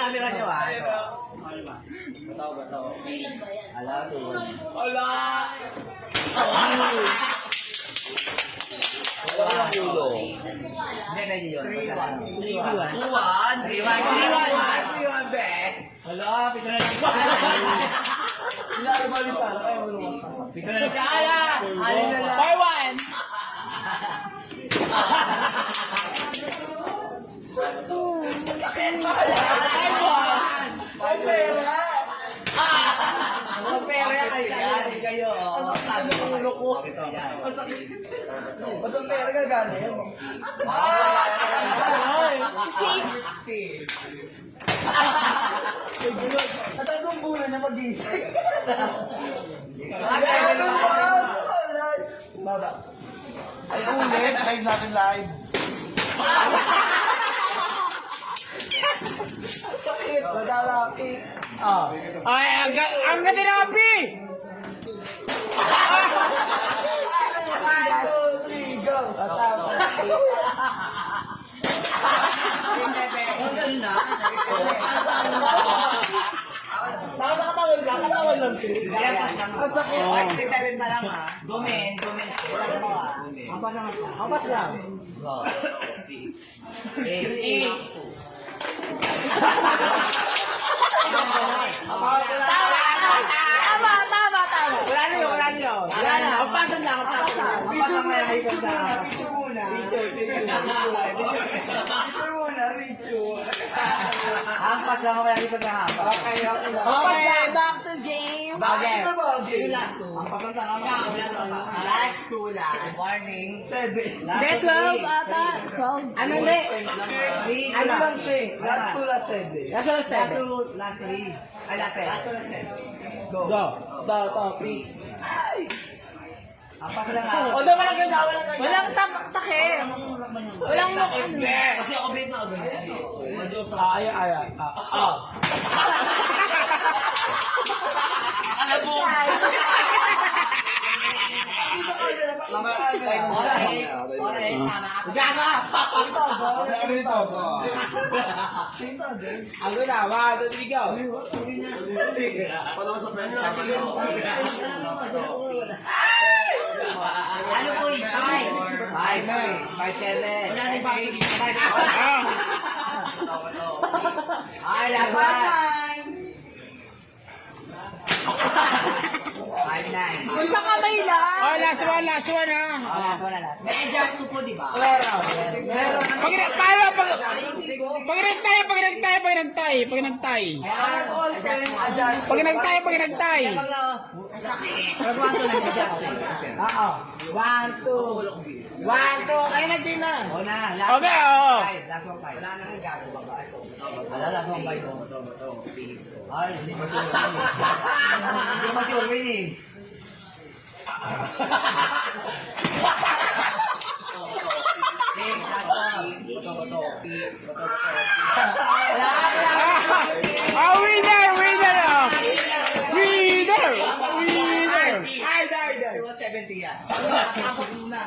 camera niyo ah. Bato. Ala, tuwan. Ala! Wala ang ulo. Hindi, pwede yun. 3-1. 3-1, be. Hala, pito na lang siya. Inaalabali pa. Ayaw mo naman. Pito na lang siya. Ala! Alin na lang. 5-1. Sakit pa kaya. 5-1. Ang pera. Ang pera kayo. Ang sakit ng ulo ko. Ang sakit. Mas ang pera ka galing. At anong bulan niya mag-isip? Baba. Ay, ulit. Live natin live. Sakit. Madalapit. Ay, ang ganda ng api! 1, 2, 3, go! Nakatawan lang siya. Ang sakit. 67 pa lang ha. Gumin. Ampas lang. Go. Wala niyo. Pampasan lang. Picture muna. Hampas lang ako lagi pagkahapa. Okay, back to game. Bakit na ba? Hampas lang sa kama. Last two lang. Warning. 7. Hindi, 12 ata. 12. Ano hindi? Ano lang siya eh? Last 2, last 7. Nasa last step. Last three. Ay, last seven. Go. Hampas lang ako. O, doon walang ganda. Walang takip. Walang look. Kasi ako bait na ako. Ayan. Ako na, 1, 2, 3, go. Ano po yung 5? 5-7. Ay, laban! 5-9. Kung sa kamay lang. Oh, last one ha. May adjust to po, di ba? Pag nagtay. Pag 1 to lang adjust eh. Oo. 1, 2. Kayo nagtay na. O na, Okay, oo. last one 5. Wala nang gagawa ba? Wala, last one 5. Ay, hindi mo sure. Hindi mo sure, Winnie. Winner. Ay, 70 yan. Tapos muna.